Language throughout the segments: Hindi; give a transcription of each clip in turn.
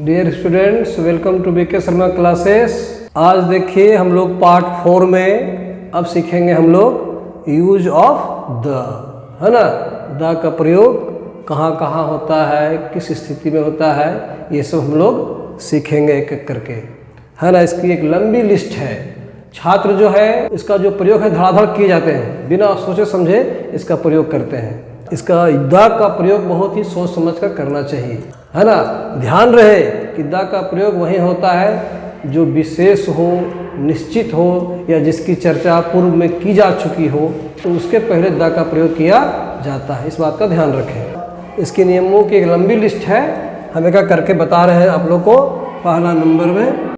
Dear students, welcome to BK Sharma classes. आज देखिए हम लोग पार्ट 4 में अब सीखेंगे हम लोग यूज ऑफ द, है ना। द का प्रयोग कहाँ कहाँ होता है, किस स्थिति में होता है, ये सब हम लोग सीखेंगे एक एक करके, है ना। इसकी एक लंबी लिस्ट है। छात्र जो है इसका जो प्रयोग है धड़ाधड़ किए जाते हैं, बिना सोचे समझे इसका प्रयोग करते हैं। इसका द का प्रयोग बहुत ही सोच समझ कर करना चाहिए, है ना। ध्यान रहे कि द का प्रयोग वही होता है जो विशेष हो, निश्चित हो या जिसकी चर्चा पूर्व में की जा चुकी हो, तो उसके पहले द का प्रयोग किया जाता है। इस बात का ध्यान रखें। इसके नियमों की एक लंबी लिस्ट है, हम एक करके बता रहे हैं आप लोग को। पहला नंबर में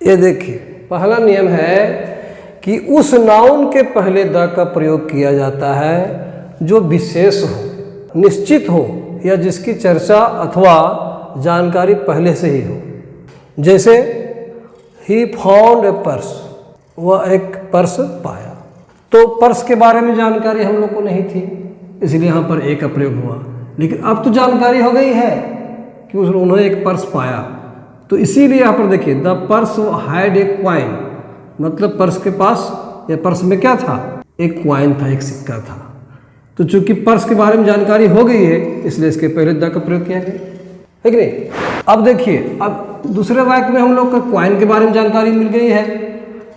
ये देखिए, पहला नियम है कि उस नाउन के पहले द का प्रयोग किया जाता है जो विशेष हो, निश्चित हो या जिसकी चर्चा अथवा जानकारी पहले से ही हो। जैसे ही फाउंड ए पर्स, वह एक पर्स पाया। तो पर्स के बारे में जानकारी हम लोग को नहीं थी, इसलिए यहाँ पर ए का प्रयोग हुआ। लेकिन अब तो जानकारी हो गई है कि उन्होंने एक पर्स पाया, तो इसीलिए यहाँ पर देखिए the purse had a coin, मतलब पर्स के पास या पर्स में क्या था, एक क्वाइन था, एक सिक्का था। तो चूंकि पर्स के बारे में जानकारी हो गई है, इसलिए इसके पहले द का प्रयोग किया गया, है कि नहीं। अब देखिए, अब दूसरे वाक्य में हम लोग को क्वाइन के बारे में जानकारी मिल गई है,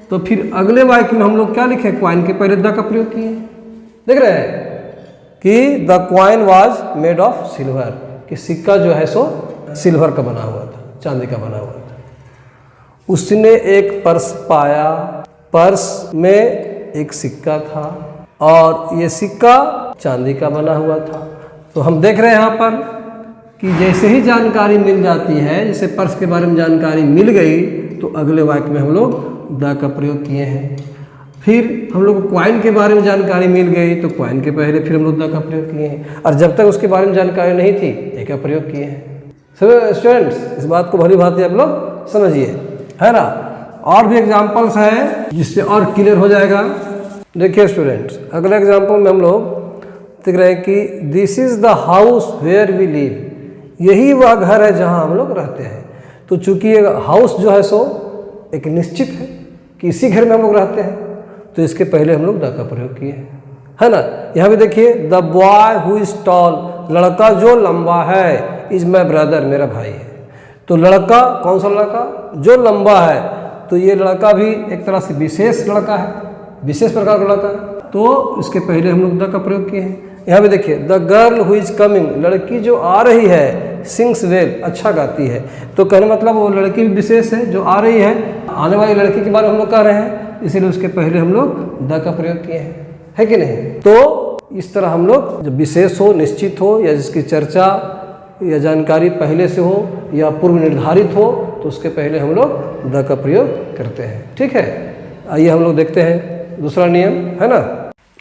तो फिर अगले वाक्य में हम लोग क्या लिखे, क्वाइन के पहले द का प्रयोग किए। देख रहे हैं कि the coin was made of silver, कि सिक्का जो है सो सिल्वर का बना हुआ था, चांदी का बना हुआ था। उसने एक पर्स पाया, पर्स में एक सिक्का था और ये सिक्का चांदी का बना हुआ था। तो हम देख रहे हैं यहाँ पर कि जैसे ही जानकारी मिल जाती है, जैसे पर्स के बारे में जानकारी मिल गई, तो अगले वाक्य में हम लोग द का प्रयोग किए हैं। फिर हम लोग को क्वाइन के बारे में जानकारी मिल गई, तो क्वाइन के पहले फिर हम लोग द का प्रयोग किए हैं। और जब तक उसके बारे में जानकारी नहीं थी, ए का प्रयोग किए हैं। सब स्टूडेंट्स, इस बात को भली भांति आप लोग समझिए, है ना। और भी एग्जाम्पल्स हैं जिससे और क्लियर हो जाएगा। देखिए स्टूडेंट्स, अगले एग्जाम्पल में हम लोग देख रहे हैं कि this is the house where we live, यही वह घर है जहाँ हम लोग रहते हैं। तो चूंकि हाउस जो है सो एक निश्चित है कि इसी घर में हम लोग रहते हैं, तो इसके पहले हम लोग द का प्रयोग किए हैं, है ना। यहाँ भी देखिए, the boy who is tall, लड़का जो लंबा है, इज माई ब्रदर, मेरा भाई है। तो लड़का, कौन सा लड़का, जो लंबा है, तो ये लड़का भी एक तरह से विशेष लड़का है, विशेष प्रकार का लड़का है, तो इसके पहले हम लोग द का प्रयोग किए हैं। यहाँ भी देखिए, the girl who is coming, लड़की जो आ रही है, सिंग्स वेल, अच्छा गाती है। तो कहने मतलब वो लड़की भी विशेष है जो आ रही है, आने वाली लड़की के बारे में हम लोग कह रहे हैं, इसीलिए उसके पहले हम लोग द का प्रयोग किए हैं, है कि नहीं। तो इस तरह हम लोग जब विशेष हो, निश्चित हो या जिसकी चर्चा या जानकारी पहले से हो या पूर्व निर्धारित हो, तो उसके पहले हम लोग द का प्रयोग करते हैं, ठीक है। आइए हम लोग देखते हैं दूसरा नियम, है ना।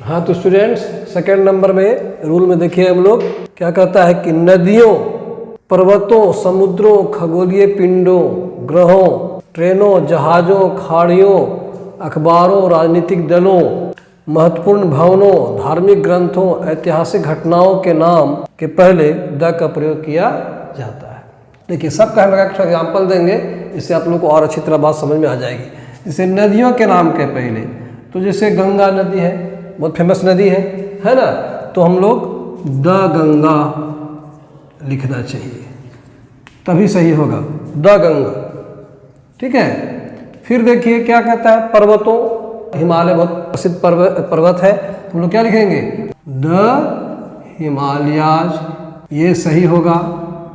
हाँ, तो स्टूडेंट्स सेकंड नंबर में रूल में देखिए हम लोग क्या कहता है कि नदियों, पर्वतों, समुद्रों, खगोलीय पिंडों, ग्रहों, ट्रेनों, जहाज़ों, खाड़ियों, अखबारों, राजनीतिक दलों, महत्वपूर्ण भवनों, धार्मिक ग्रंथों, ऐतिहासिक घटनाओं के नाम के पहले द का प्रयोग किया जाता है। देखिए, सबका हम एक एग्जाम्पल देंगे, इससे आप लोग को और अच्छी तरह बात समझ में आ जाएगी। जैसे नदियों के नाम के पहले, तो जैसे गंगा नदी है, बहुत फेमस नदी है ना। तो हम लोग द गंगा लिखना चाहिए, तभी सही होगा, द गंगा, ठीक है। फिर देखिए क्या कहता है, पर्वतों, हिमालय बहुत प्रसिद्ध पर्वत है, तो हम लोग क्या लिखेंगे, द हिमालयाज, ये सही होगा।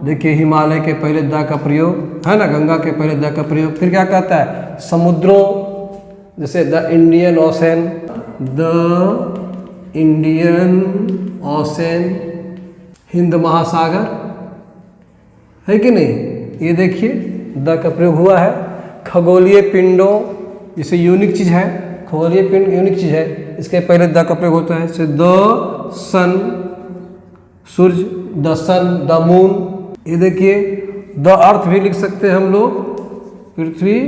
देखिए, हिमालय के पहले द का प्रयोग, है ना, गंगा के पहले द का प्रयोग। फिर क्या कहता है, समुद्रों, जैसे the Indian ocean, the Indian ocean, Hind महासागर, है कि नहीं। ये देखिए द का प्रयोग हुआ है। खगोलीय पिंडों, जैसे यूनिक चीज़ है, खगोलीय पिंड यूनिक चीज़ है, इसके पहले द का प्रयोग होता है। जैसे द सन, सूर्य, द सन, द मून। ये देखिए, द अर्थ भी लिख सकते हैं हम लोग, पृथ्वी,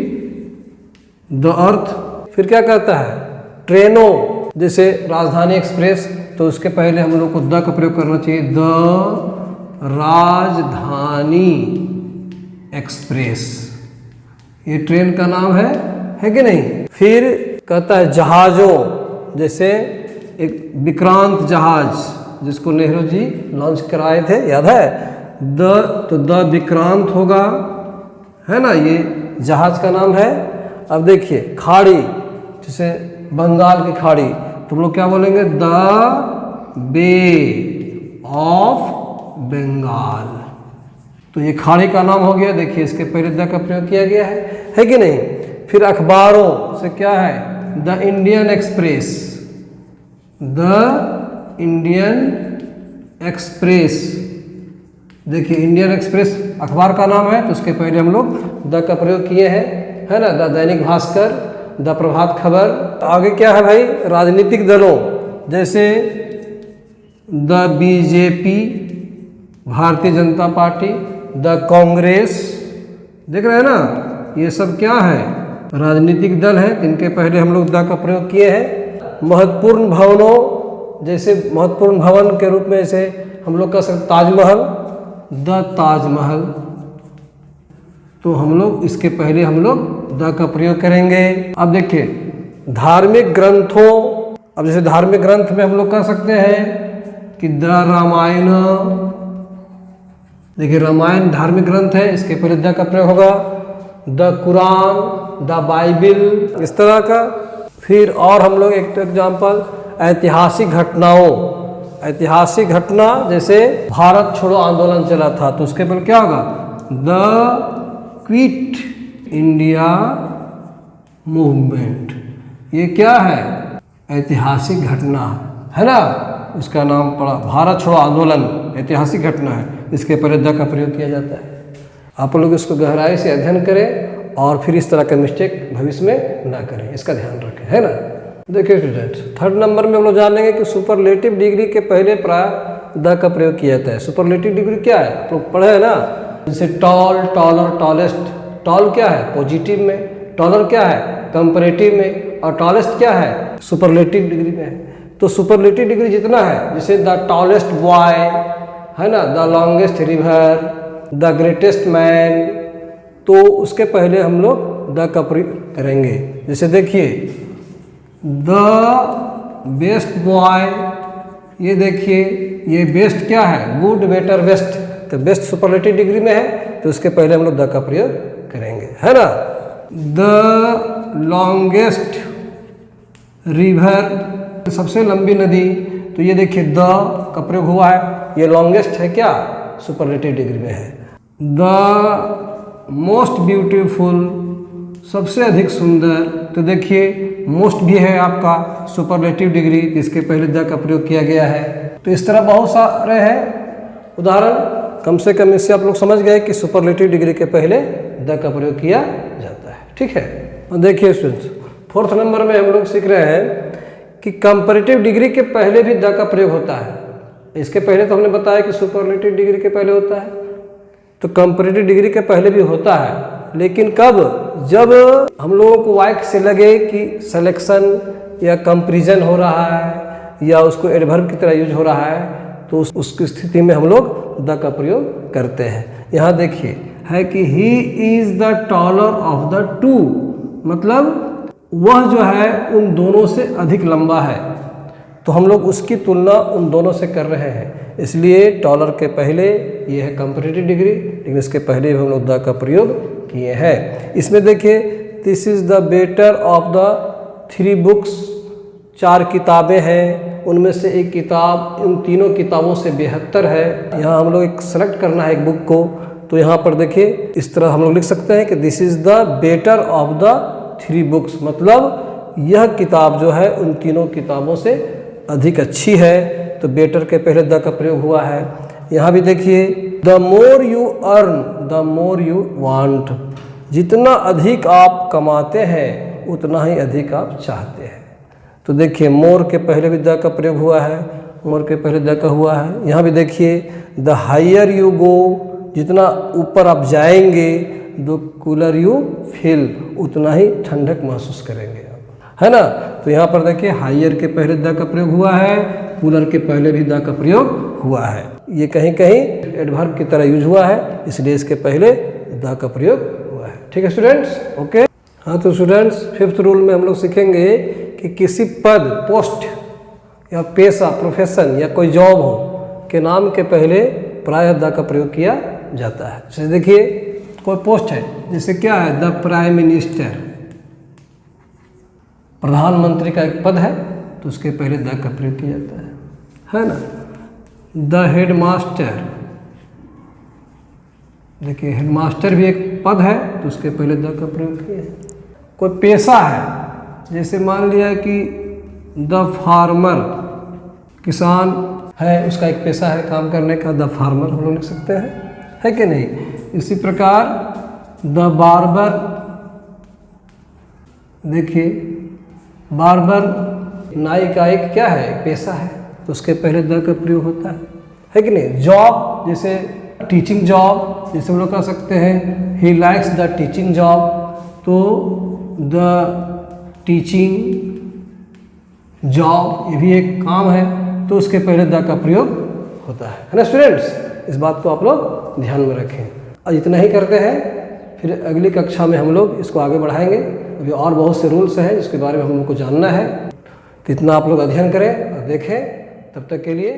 द अर्थ। फिर क्या कहता है, ट्रेनों, जैसे राजधानी एक्सप्रेस, तो उसके पहले हम लोग को द का प्रयोग करना चाहिए, द राजधानी एक्सप्रेस, ये ट्रेन का नाम है कि नहीं। फिर कहता है जहाज़ों, जैसे एक विक्रांत जहाज जिसको नेहरू जी लॉन्च कराए थे, याद है। तो द विक्रांत होगा, है ना, ये जहाज का नाम है। अब देखिए खाड़ी, जैसे बंगाल की खाड़ी, तो हम लोग क्या बोलेंगे, द बे ऑफ बंगाल। तो ये खाड़ी का नाम हो गया। देखिए इसके पहले द का प्रयोग किया गया है कि नहीं। फिर अखबारों से क्या है, the Indian express, the Indian express. देखिए इंडियन एक्सप्रेस अखबार का नाम है, तो उसके पहले हम लोग द का प्रयोग किए हैं, है ना। The Dainik Bhaskar, the Prabhat Khabar. आगे क्या है भाई, राजनीतिक दलों, जैसे the BJP, Bharatiya Janata party, the Congress. देख रहे हैं ना, ये सब क्या है, राजनीतिक दल है, इनके पहले हम लोग द का प्रयोग किए हैं। महत्वपूर्ण भवनों, जैसे महत्वपूर्ण भवन के रूप में जैसे हम लोग कह सकते ताजमहल, द ताजमहल, तो हम लोग इसके पहले हम लोग द का प्रयोग करेंगे। अब देखिए धार्मिक ग्रंथों, अब जैसे धार्मिक ग्रंथ में हम लोग कह सकते हैं कि द रामायण। देखिए रामायण धार्मिक ग्रंथ है, इसके पहले द का प्रयोग होगा। द कुरान, द बाइबिल, इस तरह का। फिर और हम लोग एक एग्जाम्पल, ऐतिहासिक घटनाओं, ऐतिहासिक घटना जैसे भारत छोड़ो आंदोलन चला था, तो उसके पहले क्या होगा, द क्विट इंडिया मूवमेंट। ये क्या है, ऐतिहासिक घटना है ना, उसका नाम पड़ा भारत छोड़ो आंदोलन, ऐतिहासिक घटना है, इसके पहले द का प्रयोग किया जाता है। आप लोग इसको गहराई से अध्ययन करें और फिर इस तरह का मिस्टेक भविष्य में ना करें, इसका ध्यान रखें, है ना। देखिए स्टूडेंट्स, थर्ड नंबर में हम लोग जानेंगे कि सुपरलेटिव डिग्री के पहले प्राय द का प्रयोग किया जाता है। सुपरलेटिव डिग्री क्या है, तो पढ़े है ना, जैसे टॉल, टॉलर, टॉलेस्ट। टॉल क्या है, पॉजिटिव में, टॉलर क्या है, कंपैरेटिव में, और टॉलेस्ट क्या है, सुपरलेटिव डिग्री में है। तो सुपरलेटिव डिग्री जितना है, जैसे द टॉलेस्ट बॉय, है ना, the longest river, the greatest man, तो उसके पहले हम लोग द का प्रयोग करेंगे। जैसे देखिए द बेस्ट बॉय, ये देखिए ये बेस्ट क्या है, गुड, बेटर, बेस्ट, तो बेस्ट सुपरलेटिव डिग्री में है, तो उसके पहले हम लोग द का प्रयोग करेंगे, है ना। द लॉन्गेस्ट रिवर, सबसे लंबी नदी, तो ये देखिए द का प्रयोग हुआ है, ये लॉन्गेस्ट है क्या, सुपरलेटिव डिग्री में है। द मोस्ट ब्यूटीफुल, सबसे अधिक सुंदर, तो देखिए मोस्ट भी है आपका सुपरलेटिव डिग्री, इसके पहले द का प्रयोग किया गया है। तो इस तरह बहुत सारे हैं उदाहरण, कम से कम इससे आप लोग समझ गए कि सुपरलेटिव डिग्री के पहले द का प्रयोग किया जाता है, ठीक है। और देखिए स्टूडेंट्स, फोर्थ नंबर में हम लोग सीख रहे हैं कि कंपैरेटिव डिग्री के पहले भी द का प्रयोग होता है। इसके पहले तो हमने बताया कि सुपरलेटिव डिग्री के पहले होता है, तो कंपैरेटिव डिग्री के पहले भी होता है, लेकिन कब, जब हम लोगों को वाक्य से लगे कि सिलेक्शन या कंपैरिजन हो रहा है या उसको एडवर्ब की तरह यूज हो रहा है, तो उसकी स्थिति में हम लोग द का प्रयोग करते हैं। यहाँ देखिए है कि he is the taller of the two, मतलब वह जो है उन दोनों से अधिक लंबा है, तो हम लोग उसकी तुलना उन दोनों से कर रहे हैं, इसलिए टॉलर के पहले ये है कंपैरेटिव डिग्री, लेकिन इसके पहले भी हम लोग द का प्रयोग किए हैं। इसमें देखिए this is the better of the 3 books, 4 किताबें हैं, उनमें से एक किताब इन तीनों किताबों से बेहतर है। यहाँ हम लोग एक सेलेक्ट करना है एक बुक को, तो यहाँ पर देखिए इस तरह हम लोग लिख सकते हैं कि this is the better of the 3 books, मतलब यह किताब जो है उन तीनों किताबों से अधिक अच्छी है, तो बेटर के पहले द का प्रयोग हुआ है। यहाँ भी देखिए the more you earn the more you want, जितना अधिक आप कमाते हैं उतना ही अधिक आप चाहते हैं, तो देखिए मोर के पहले भी द का प्रयोग हुआ है, मोर के पहले द का हुआ है। यहाँ भी देखिए द हायर यू गो, जितना ऊपर आप जाएंगे, द कूलर यू फील, उतना ही ठंडक महसूस करेंगे आप, है ना। तो यहाँ पर देखिए हायर के पहले द का प्रयोग हुआ है, कूलर के पहले भी द का प्रयोग हुआ है। ये कहीं कहीं एडवर्ब की तरह यूज हुआ है, इसलिए इसके पहले द का प्रयोग हुआ है। ठीक है स्टूडेंट्स, ओके। हाँ तो स्टूडेंट्स, फिफ्थ रूल में हम लोग सीखेंगे कि किसी पद, पोस्ट या पेशा, प्रोफेशन या कोई जॉब हो के नाम के पहले प्रायः द का प्रयोग किया जाता है। जैसे देखिए कोई पोस्ट है, जैसे क्या है, द प्राइम मिनिस्टर, प्रधानमंत्री का एक पद है तो उसके पहले द का प्रयोग किया जाता है ना। द हेडमास्टर, देखिए हेडमास्टर भी एक पद है तो उसके पहले द का प्रयोग किया है। कोई पेशा है, जैसे मान लिया कि द फार्मर, किसान है, उसका एक पेशा है काम करने का, द फार्मर हम लोग लिख सकते हैं, है कि नहीं। इसी प्रकार द बार्बर, देखिए बार्बर नाई का एक क्या है, एक पेशा है तो उसके पहले द का प्रयोग होता है कि नहीं। जॉब, जैसे टीचिंग जॉब, जैसे हम लोग कह सकते हैं he likes the teaching job, तो द टीचिंग जॉब ये भी एक काम है तो उसके पहले द का प्रयोग होता है ना स्टूडेंट्स। इस बात को आप लोग ध्यान में रखें। और इतना ही करते हैं, फिर अगली कक्षा में हम लोग इसको आगे बढ़ाएंगे। अभी और बहुत से रूल्स हैं जिसके बारे में हम लोग को जानना है, तो इतना आप लोग अध्ययन करें और देखें। तब तक के लिए